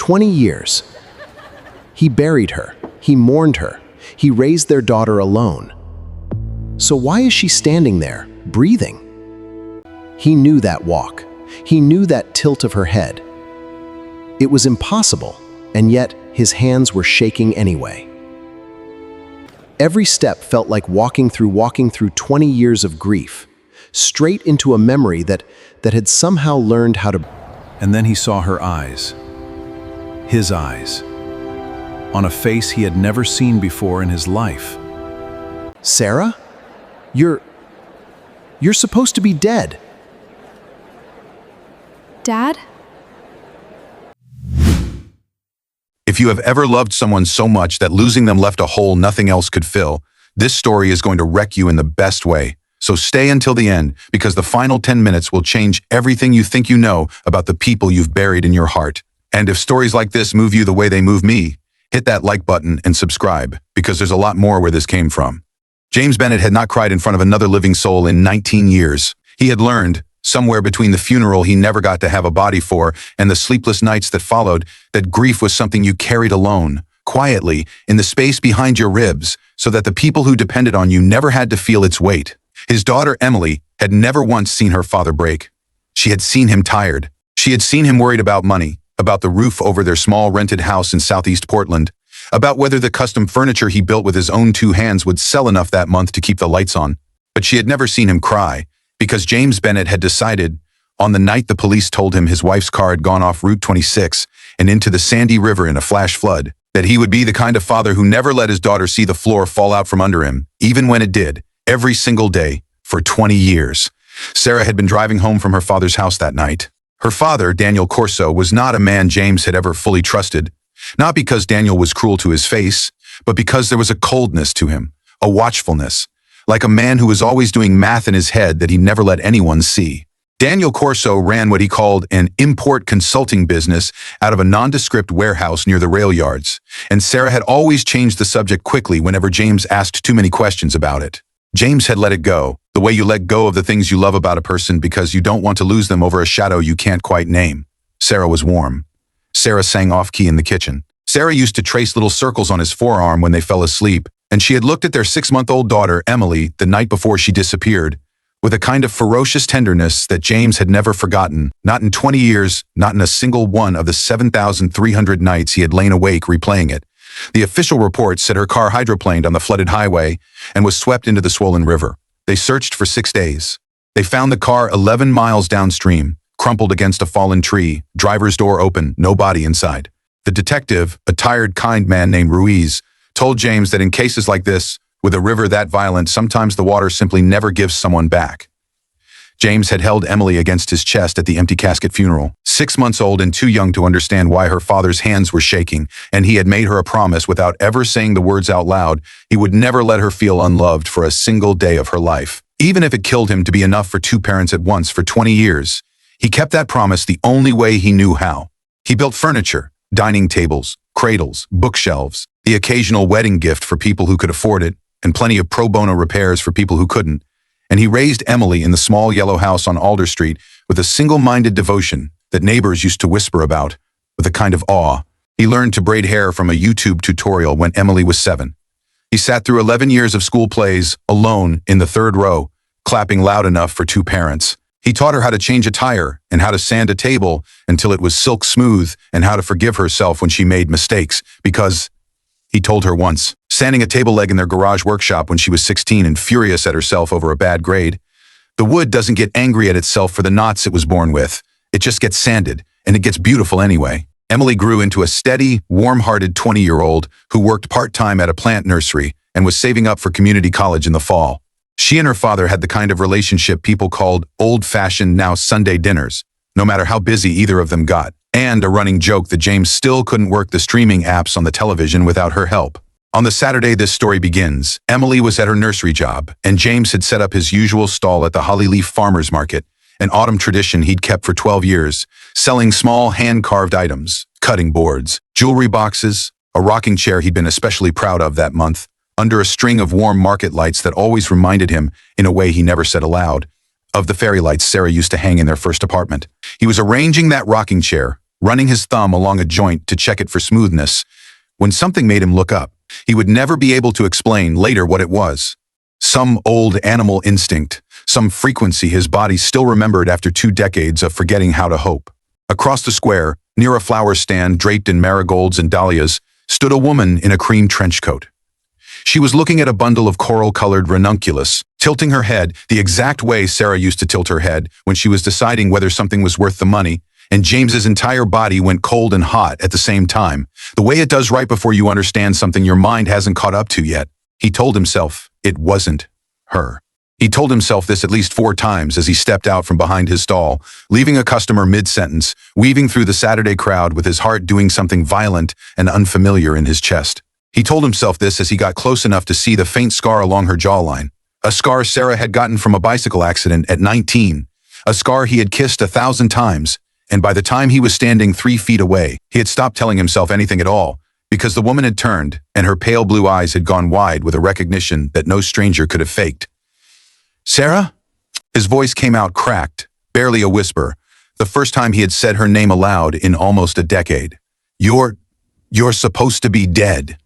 20 years. He buried her. He mourned her. He raised their daughter alone. So why is she standing there, breathing? He knew that walk. He knew that tilt of her head. It was impossible, and yet his hands were shaking anyway. Every step felt like walking through 20 years of grief, straight into a memory that had somehow learned how to... And then he saw her eyes. His eyes. On a face he had never seen before in his life. Sarah? You're supposed to be dead. Dad? If you have ever loved someone so much that losing them left a hole nothing else could fill, this story is going to wreck you in the best way. So stay until the end, because the final 10 minutes will change everything you think you know about the people you've buried in your heart. And if stories like this move you the way they move me, hit that like button and subscribe, because there's a lot more where this came from. James Bennett had not cried in front of another living soul in 19 years. He had learned, somewhere between the funeral he never got to have a body for and the sleepless nights that followed, that grief was something you carried alone, quietly, in the space behind your ribs, so that the people who depended on you never had to feel its weight. His daughter, Emily, had never once seen her father break. She had seen him tired. She had seen him worried about money, about the roof over their small rented house in Southeast Portland, about whether the custom furniture he built with his own 2 hands would sell enough that month to keep the lights on. But she had never seen him cry, because James Bennett had decided, on the night the police told him his wife's car had gone off Route 26 and into the Sandy River in a flash flood, that he would be the kind of father who never let his daughter see the floor fall out from under him, even when it did, every single day, for 20 years. Sarah had been driving home from her father's house that night. Her father, Daniel Corso, was not a man James had ever fully trusted, not because Daniel was cruel to his face, but because there was a coldness to him, a watchfulness, like a man who was always doing math in his head that he never let anyone see. Daniel Corso ran what he called an import consulting business out of a nondescript warehouse near the rail yards, and Sarah had always changed the subject quickly whenever James asked too many questions about it. James had let it go, the way you let go of the things you love about a person because you don't want to lose them over a shadow you can't quite name. Sarah was warm. Sarah sang off-key in the kitchen. Sarah used to trace little circles on his forearm when they fell asleep, and she had looked at their 6-month-old daughter, Emily, the night before she disappeared, with a kind of ferocious tenderness that James had never forgotten, not in 20 years, not in a single one of the 7,300 nights he had lain awake replaying it. The official report said her car hydroplaned on the flooded highway and was swept into the swollen river. They searched for 6 days. They found the car 11 miles downstream, crumpled against a fallen tree, driver's door open, no body inside. The detective, a tired, kind man named Ruiz, told James that in cases like this, with a river that violent, sometimes the water simply never gives someone back. James had held Emily against his chest at the empty casket funeral, 6 months old and too young to understand why her father's hands were shaking, and he had made her a promise without ever saying the words out loud he would never let her feel unloved for a single day of her life. Even if it killed him to be enough for 2 parents at once for 20 years, he kept that promise the only way he knew how. He built furniture, dining tables, cradles, bookshelves, the occasional wedding gift for people who could afford it, and plenty of pro bono repairs for people who couldn't. And he raised Emily in the small yellow house on Alder Street with a single-minded devotion that neighbors used to whisper about, with a kind of awe. He learned to braid hair from a YouTube tutorial when Emily was 7. He sat through 11 years of school plays, alone, in the 3rd row, clapping loud enough for 2 parents. He taught her how to change a tire and how to sand a table until it was silk smooth, and how to forgive herself when she made mistakes, because, he told her once, sanding a table leg in their garage workshop when she was 16 and furious at herself over a bad grade, the wood doesn't get angry at itself for the knots it was born with. It just gets sanded, and it gets beautiful anyway. Emily grew into a steady, warm-hearted 20-year-old who worked part-time at a plant nursery and was saving up for community college in the fall. She and her father had the kind of relationship people called old-fashioned, now Sunday dinners, no matter how busy either of them got, and a running joke that James still couldn't work the streaming apps on the television without her help. On the Saturday this story begins, Emily was at her nursery job, and James had set up his usual stall at the Hollyleaf Farmers Market, an autumn tradition he'd kept for 12 years, selling small hand-carved items, cutting boards, jewelry boxes, a rocking chair he'd been especially proud of that month, under a string of warm market lights that always reminded him, in a way he never said aloud, of the fairy lights Sarah used to hang in their first apartment. He was arranging that rocking chair, running his thumb along a joint to check it for smoothness, when something made him look up. He would never be able to explain later what it was. Some old animal instinct, some frequency his body still remembered after 2 decades of forgetting how to hope. Across the square, near a flower stand draped in marigolds and dahlias, stood a woman in a cream trench coat. She was looking at a bundle of coral-colored ranunculus, tilting her head the exact way Sarah used to tilt her head when she was deciding whether something was worth the money, and James's entire body went cold and hot at the same time, the way it does right before you understand something your mind hasn't caught up to yet. He told himself it wasn't her. He told himself this at least 4 times as he stepped out from behind his stall, leaving a customer mid-sentence, weaving through the Saturday crowd with his heart doing something violent and unfamiliar in his chest. He told himself this as he got close enough to see the faint scar along her jawline, a scar Sarah had gotten from a bicycle accident at 19, a scar he had kissed 1,000 times, and by the time he was standing 3 feet away, he had stopped telling himself anything at all, because the woman had turned, and her pale blue eyes had gone wide with a recognition that no stranger could have faked. "Sarah?" His voice came out cracked, barely a whisper, the first time he had said her name aloud in almost a decade. You're supposed to be dead."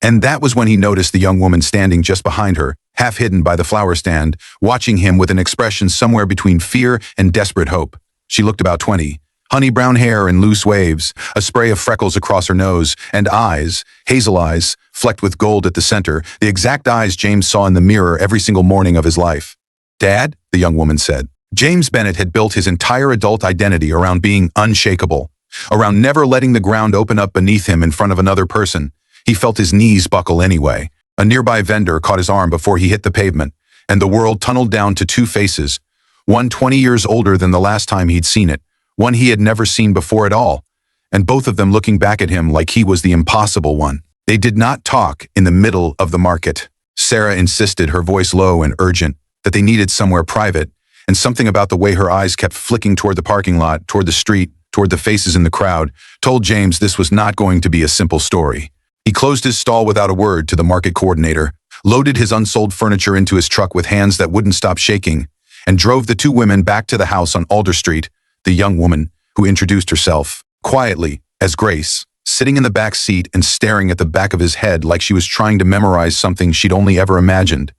And that was when he noticed the young woman standing just behind her, half hidden by the flower stand, watching him with an expression somewhere between fear and desperate hope. She looked about 20, honey brown hair in loose waves, a spray of freckles across her nose, and eyes, hazel eyes, flecked with gold at the center, the exact eyes James saw in the mirror every single morning of his life. "Dad?" the young woman said. James Bennett had built his entire adult identity around being unshakable, around never letting the ground open up beneath him in front of another person. He felt his knees buckle anyway. A nearby vendor caught his arm before he hit the pavement, and the world tunneled down to 2 faces, one 20 years older than the last time he'd seen it, one he had never seen before at all, and both of them looking back at him like he was the impossible one. They did not talk in the middle of the market. Sarah insisted, her voice low and urgent, that they needed somewhere private, and something about the way her eyes kept flicking toward the parking lot, toward the street, toward the faces in the crowd, told James this was not going to be a simple story. He closed his stall without a word to the market coordinator, loaded his unsold furniture into his truck with hands that wouldn't stop shaking, and drove the 2 women back to the house on Alder Street, the young woman, who introduced herself, quietly, as Grace, sitting in the back seat and staring at the back of his head like she was trying to memorize something she'd only ever imagined.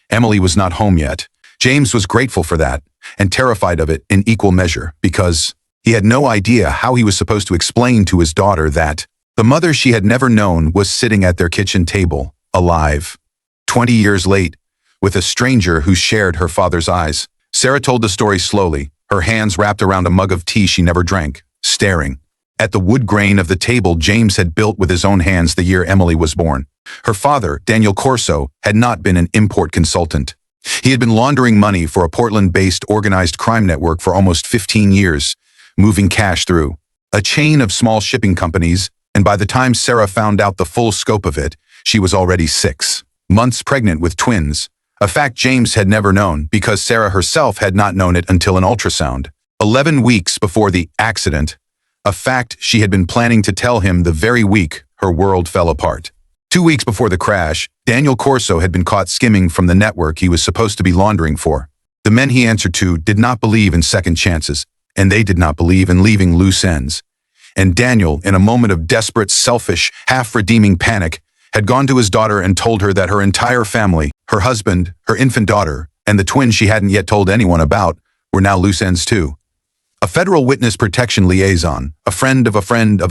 Emily was not home yet. James was grateful for that, and terrified of it in equal measure, because he had no idea how he was supposed to explain to his daughter that the mother she had never known was sitting at their kitchen table, alive, 20 years late, with a stranger who shared her father's eyes. Sarah told the story slowly, her hands wrapped around a mug of tea she never drank, staring at the wood grain of the table James had built with his own hands the year Emily was born. Her father, Daniel Corso, had not been an import consultant. He had been laundering money for a Portland-based organized crime network for almost 15 years, moving cash through a chain of small shipping companies, and by the time Sarah found out the full scope of it, she was already 6 months pregnant with twins, a fact James had never known because Sarah herself had not known it until an ultrasound. 11 weeks before the accident, a fact she had been planning to tell him the very week her world fell apart. 2 weeks before the crash, Daniel Corso had been caught skimming from the network he was supposed to be laundering for. The men he answered to did not believe in second chances, and they did not believe in leaving loose ends. And Daniel, in a moment of desperate, selfish, half-redeeming panic, had gone to his daughter and told her that her entire family, her husband, her infant daughter, and the twin she hadn't yet told anyone about, were now loose ends too. A federal witness protection liaison, a friend of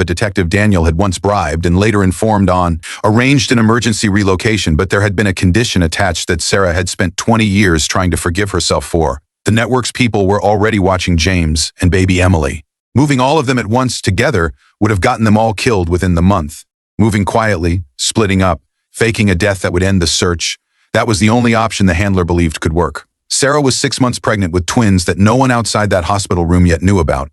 a detective Daniel had once bribed and later informed on, arranged an emergency relocation, but there had been a condition attached that Sarah had spent 20 years trying to forgive herself for. The network's people were already watching James and baby Emily. Moving all of them at once together would have gotten them all killed within the month. Moving quietly, splitting up, faking a death that would end the search, that was the only option the handler believed could work. Sarah was 6 months pregnant with twins that no one outside that hospital room yet knew about.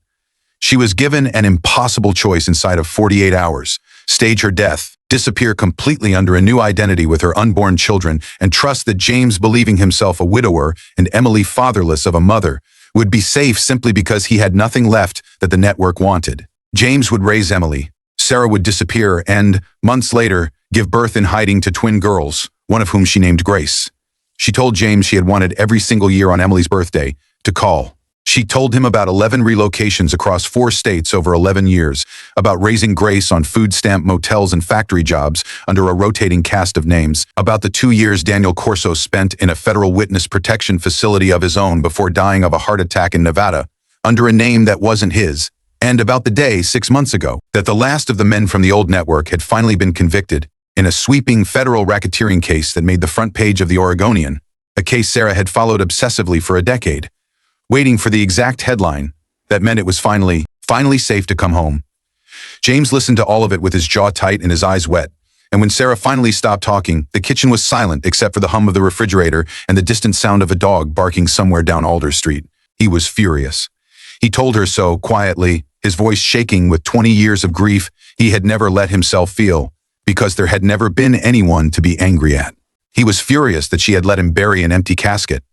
She was given an impossible choice inside of 48 hours: stage her death, disappear completely under a new identity with her unborn children, and trust that James, believing himself a widower and Emily fatherless of a mother, would be safe simply because he had nothing left that the network wanted. James would raise Emily. Sarah would disappear and, months later, give birth in hiding to twin girls, one of whom she named Grace. She told James she had wanted every single year on Emily's birthday to call She told him about 11 relocations across 4 states over 11 years, about raising Grace on food stamp motels and factory jobs under a rotating cast of names, about the 2 years Daniel Corso spent in a federal witness protection facility of his own before dying of a heart attack in Nevada, under a name that wasn't his, and about the day 6 months ago that the last of the men from the old network had finally been convicted in a sweeping federal racketeering case that made the front page of the Oregonian, a case Sarah had followed obsessively for a decade, waiting for the exact headline that meant it was finally safe to come home. James listened to all of it with his jaw tight and his eyes wet, and when Sarah finally stopped talking, the kitchen was silent except for the hum of the refrigerator and the distant sound of a dog barking somewhere down Alder Street. He was furious. He told her so quietly, his voice shaking with 20 years of grief he had never let himself feel, because there had never been anyone to be angry at. He was furious that she had let him bury an empty casket.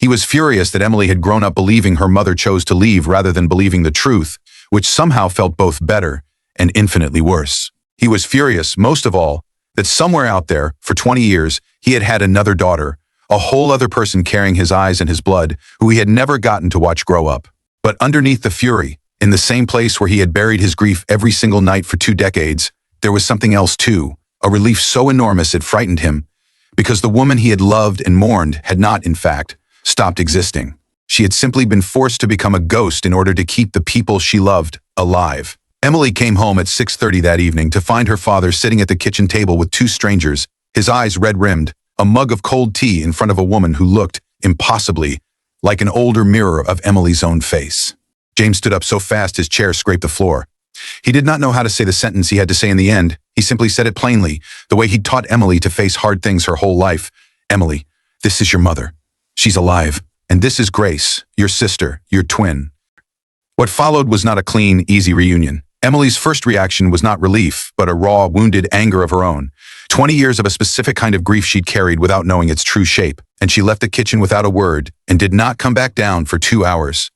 He was furious that Emily had grown up believing her mother chose to leave rather than believing the truth, which somehow felt both better and infinitely worse. He was furious, most of all, that somewhere out there, for 20 years, he had had another daughter, a whole other person carrying his eyes and his blood, who he had never gotten to watch grow up. But underneath the fury, in the same place where he had buried his grief every single night for 2 decades, there was something else too, a relief so enormous it frightened him, because the woman he had loved and mourned had not, in fact, stopped existing. She had simply been forced to become a ghost in order to keep the people she loved alive. Emily came home at 6:30 that evening to find her father sitting at the kitchen table with 2 strangers, his eyes red-rimmed, a mug of cold tea in front of a woman who looked, impossibly, like an older mirror of Emily's own face. James stood up so fast his chair scraped the floor. He did not know how to say the sentence he had to say in the end. He simply said it plainly, the way he'd taught Emily to face hard things her whole life. Emily, this is your mother. She's alive. And this is Grace, your sister, your twin. What followed was not a clean, easy reunion. Emily's first reaction was not relief, but a raw, wounded anger of her own. 20 years of a specific kind of grief she'd carried without knowing its true shape, and she left the kitchen without a word and did not come back down for 2 hours.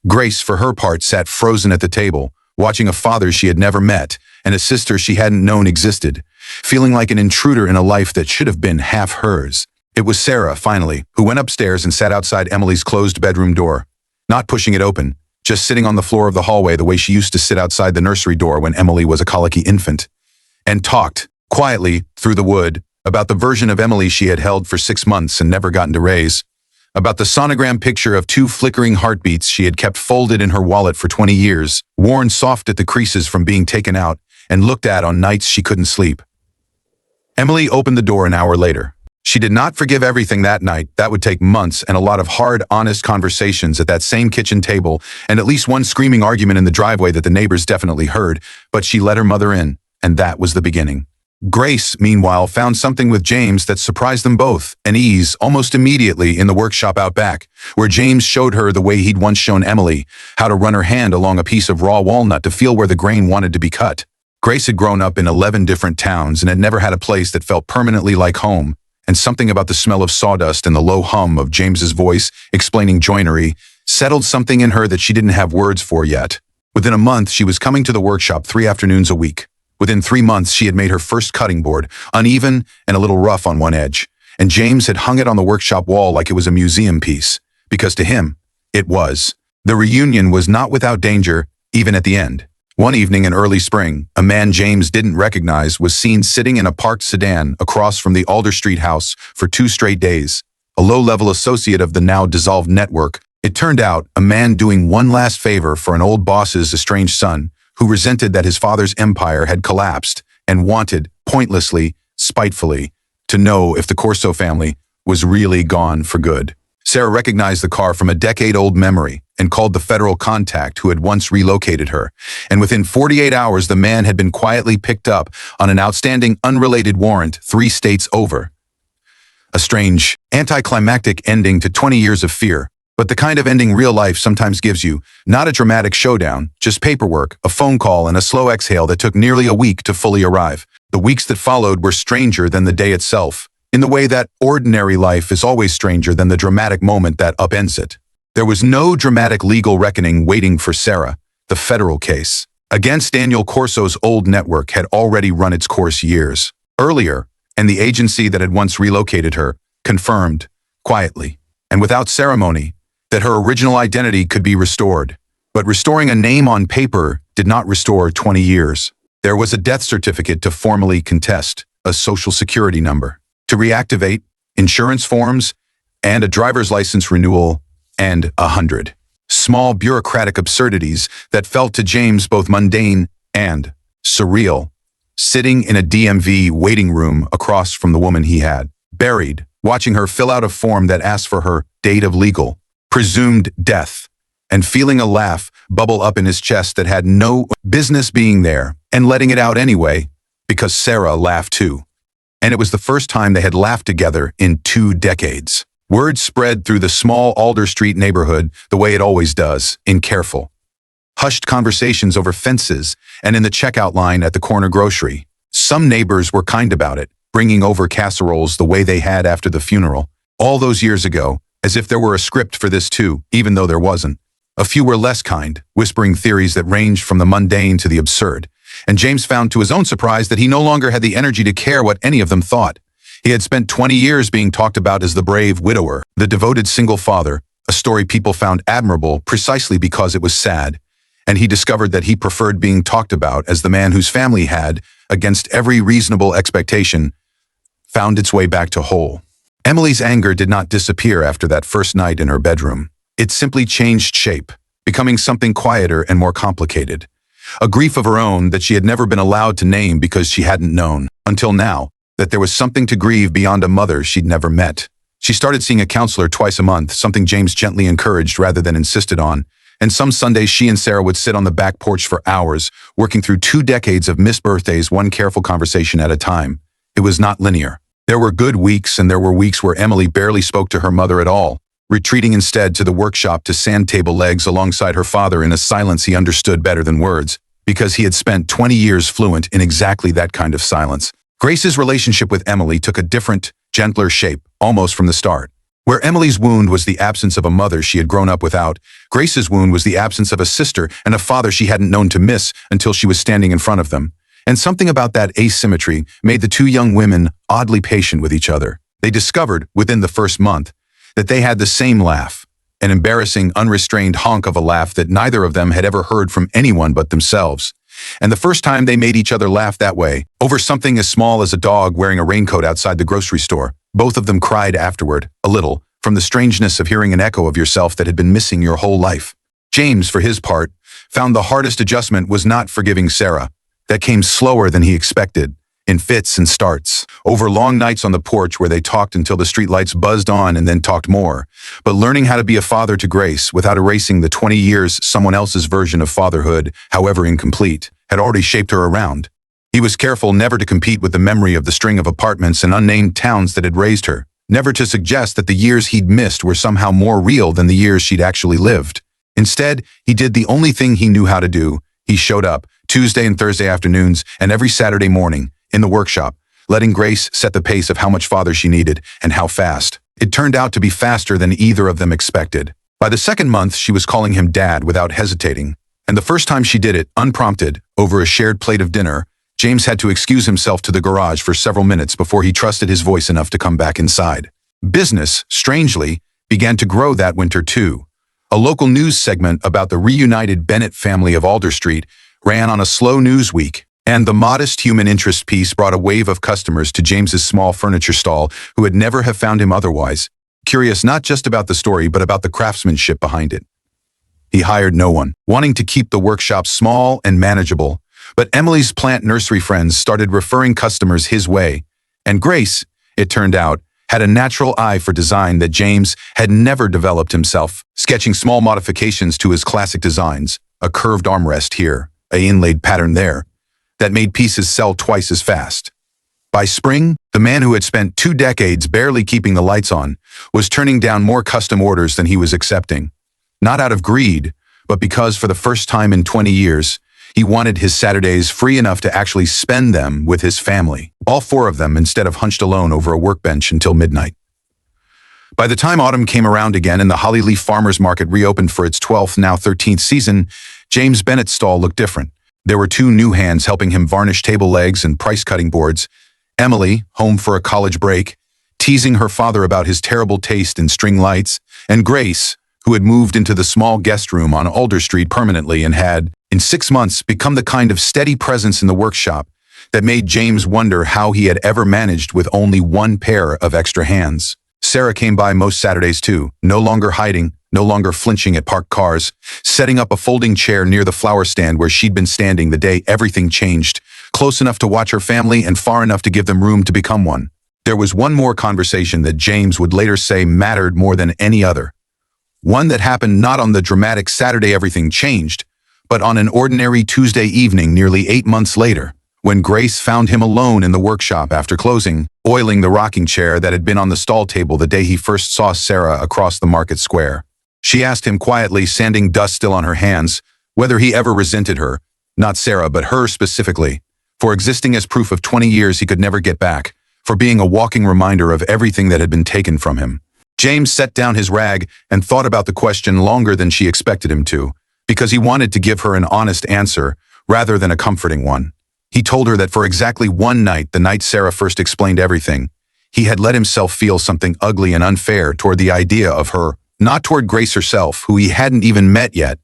Grace, for her part, sat frozen at the table, watching a father she had never met and a sister she hadn't known existed, feeling like an intruder in a life that should have been half hers. It was Sarah, finally, who went upstairs and sat outside Emily's closed bedroom door, not pushing it open, just sitting on the floor of the hallway the way she used to sit outside the nursery door when Emily was a colicky infant, and talked, quietly, through the wood, about the version of Emily she had held for 6 months and never gotten to raise, about the sonogram picture of 2 flickering heartbeats she had kept folded in her wallet for 20 years, worn soft at the creases from being taken out and looked at on nights she couldn't sleep. Emily opened the door an hour later. She did not forgive everything that night. That would take months and a lot of hard, honest conversations at that same kitchen table and at least one screaming argument in the driveway that the neighbors definitely heard, but she let her mother in, and that was the beginning. Grace, meanwhile, found something with James that surprised them both, an ease almost immediately in the workshop out back, where James showed her the way he'd once shown Emily, how to run her hand along a piece of raw walnut to feel where the grain wanted to be cut. Grace had grown up in 11 different towns and had never had a place that felt permanently like home, and something about the smell of sawdust and the low hum of James's voice explaining joinery settled something in her that she didn't have words for yet. Within a month, she was coming to the workshop 3 afternoons a week. Within 3 months, she had made her first cutting board, uneven and a little rough on one edge, and James had hung it on the workshop wall like it was a museum piece, because to him, it was. The reunion was not without danger, even at the end. One evening in early spring, a man James didn't recognize was seen sitting in a parked sedan across from the Alder Street house for 2 straight days. A low-level associate of the now-dissolved network, it turned out a man doing one last favor for an old boss's estranged son who resented that his father's empire had collapsed and wanted, pointlessly, spitefully, to know if the Corso family was really gone for good. Sarah recognized the car from a decade-old memory and called the federal contact who had once relocated her, and within 48 hours the man had been quietly picked up on an outstanding unrelated warrant 3 states over. A strange, anticlimactic ending to 20 years of fear, but the kind of ending real life sometimes gives you, not a dramatic showdown, just paperwork, a phone call, and a slow exhale that took nearly a week to fully arrive. The weeks that followed were stranger than the day itself, in the way that ordinary life is always stranger than the dramatic moment that upends it. There was no dramatic legal reckoning waiting for Sarah. The federal case against Daniel Corso's old network had already run its course years earlier, and the agency that had once relocated her confirmed, quietly, and without ceremony, that her original identity could be restored. But restoring a name on paper did not restore 20 years. There was a death certificate to formally contest, a social security number to reactivate, insurance forms, and a driver's license renewal, and 100 small bureaucratic absurdities that felt to James both mundane and surreal, sitting in a DMV waiting room across from the woman he had buried, watching her fill out a form that asked for her date of legal, presumed death, and feeling a laugh bubble up in his chest that had no business being there, and letting it out anyway, because Sarah laughed too. And it was the first time they had laughed together in 2 decades. Word spread through the small Alder Street neighborhood the way it always does, in careful, hushed conversations over fences and in the checkout line at the corner grocery. Some neighbors were kind about it, bringing over casseroles the way they had after the funeral, all those years ago, as if there were a script for this too, even though there wasn't. A few were less kind, whispering theories that ranged from the mundane to the absurd, and James found to his own surprise that he no longer had the energy to care what any of them thought. He had spent 20 years being talked about as the brave widower, the devoted single father, a story people found admirable precisely because it was sad, and he discovered that he preferred being talked about as the man whose family had, against every reasonable expectation, found its way back to whole. Emily's anger did not disappear after that first night in her bedroom. It simply changed shape, becoming something quieter and more complicated. A grief of her own that she had never been allowed to name because she hadn't known, until now, that there was something to grieve beyond a mother she'd never met. She started seeing a counselor twice a month, something James gently encouraged rather than insisted on, and some Sundays she and Sarah would sit on the back porch for hours, working through 2 decades of missed birthdays, one careful conversation at a time. It was not linear. There were good weeks, and there were weeks where Emily barely spoke to her mother at all, retreating instead to the workshop to sand table legs alongside her father in a silence he understood better than words, because he had spent 20 years fluent in exactly that kind of silence. Grace's relationship with Emily took a different, gentler shape, almost from the start. Where Emily's wound was the absence of a mother she had grown up without, Grace's wound was the absence of a sister and a father she hadn't known to miss until she was standing in front of them. And something about that asymmetry made the 2 young women oddly patient with each other. They discovered, within the first month, that they had the same laugh, an embarrassing, unrestrained honk of a laugh that neither of them had ever heard from anyone but themselves. And the first time they made each other laugh that way, over something as small as a dog wearing a raincoat outside the grocery store, both of them cried afterward, a little, from the strangeness of hearing an echo of yourself that had been missing your whole life. James, for his part, found the hardest adjustment was not forgiving Sarah. That came slower than he expected, in fits and starts, over long nights on the porch where they talked until the streetlights buzzed on and then talked more. But learning how to be a father to Grace without erasing the 20 years someone else's version of fatherhood, however incomplete, had already shaped her around. He was careful never to compete with the memory of the string of apartments and unnamed towns that had raised her, never to suggest that the years he'd missed were somehow more real than the years she'd actually lived. Instead, he did the only thing he knew how to do. He showed up, Tuesday and Thursday afternoons, and every Saturday morning, in the workshop, letting Grace set the pace of how much father she needed and how fast. It turned out to be faster than either of them expected. By the second month, she was calling him Dad without hesitating. And the first time she did it, unprompted, over a shared plate of dinner, James had to excuse himself to the garage for several minutes before he trusted his voice enough to come back inside. Business, strangely, began to grow that winter too. A local news segment about the reunited Bennett family of Alder Street ran on a slow news week, and the modest human interest piece brought a wave of customers to James's small furniture stall who would never have found him otherwise, curious not just about the story but about the craftsmanship behind it. He hired no one, wanting to keep the workshop small and manageable, but Emily's plant nursery friends started referring customers his way, and Grace, it turned out, had a natural eye for design that James had never developed himself, sketching small modifications to his classic designs, a curved armrest here, an inlaid pattern there, that made pieces sell twice as fast. By spring, the man who had spent 2 decades barely keeping the lights on was turning down more custom orders than he was accepting. Not out of greed, but because for the first time in 20 years, he wanted his Saturdays free enough to actually spend them with his family, all 4 of them instead of hunched alone over a workbench until midnight. By the time autumn came around again and the Hollyleaf Farmers Market reopened for its 12th, now 13th season, James Bennett's stall looked different. There were 2 new hands helping him varnish table legs and price-cutting boards. Emily, home for a college break, teasing her father about his terrible taste in string lights, and Grace, who had moved into the small guest room on Alder Street permanently and had, in 6 months, become the kind of steady presence in the workshop that made James wonder how he had ever managed with only one pair of extra hands. Sarah came by most Saturdays too, no longer hiding, no longer flinching at parked cars, setting up a folding chair near the flower stand where she'd been standing the day everything changed, close enough to watch her family and far enough to give them room to become one. There was one more conversation that James would later say mattered more than any other. One that happened not on the dramatic Saturday everything changed, but on an ordinary Tuesday evening nearly 8 months later, when Grace found him alone in the workshop after closing, oiling the rocking chair that had been on the stall table the day he first saw Sarah across the market square. She asked him quietly, sanding dust still on her hands, whether he ever resented her, not Sarah but her specifically, for existing as proof of 20 years he could never get back, for being a walking reminder of everything that had been taken from him. James set down his rag and thought about the question longer than she expected him to, because he wanted to give her an honest answer rather than a comforting one. He told her that for exactly one night, the night Sarah first explained everything, he had let himself feel something ugly and unfair toward the idea of her, not toward Grace herself, who he hadn't even met yet,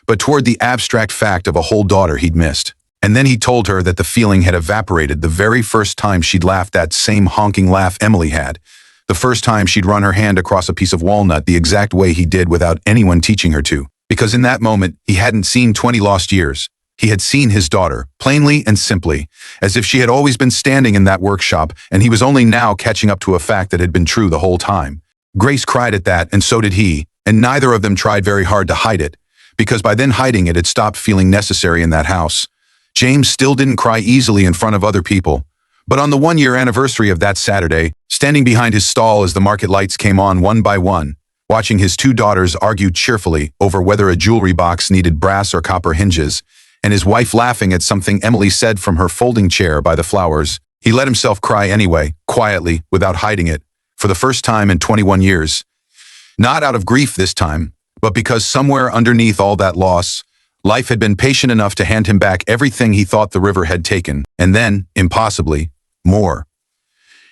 but toward the abstract fact of a whole daughter he'd missed. And then he told her that the feeling had evaporated the very first time she'd laughed that same honking laugh Emily had, the first time she'd run her hand across a piece of walnut the exact way he did without anyone teaching her to. Because in that moment, he hadn't seen 20 lost years. He had seen his daughter, plainly and simply, as if she had always been standing in that workshop, and he was only now catching up to a fact that had been true the whole time. Grace cried at that, and so did he, and neither of them tried very hard to hide it, because by then hiding it had stopped feeling necessary in that house. James still didn't cry easily in front of other people, but on the one-year anniversary of that Saturday, standing behind his stall as the market lights came on one by one, watching his 2 daughters argue cheerfully over whether a jewelry box needed brass or copper hinges, and his wife laughing at something Emily said from her folding chair by the flowers, he let himself cry anyway, quietly, without hiding it, for the first time in 21 years. Not out of grief this time, but because somewhere underneath all that loss, life had been patient enough to hand him back everything he thought the river had taken, and then, impossibly, more.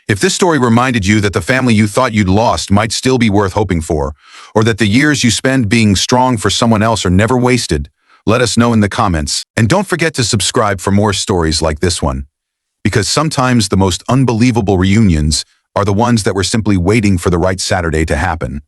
If this story reminded you that the family you thought you'd lost might still be worth hoping for, or that the years you spend being strong for someone else are never wasted, let us know in the comments. And don't forget to subscribe for more stories like this one, because sometimes the most unbelievable reunions are the ones that were simply waiting for the right Saturday to happen.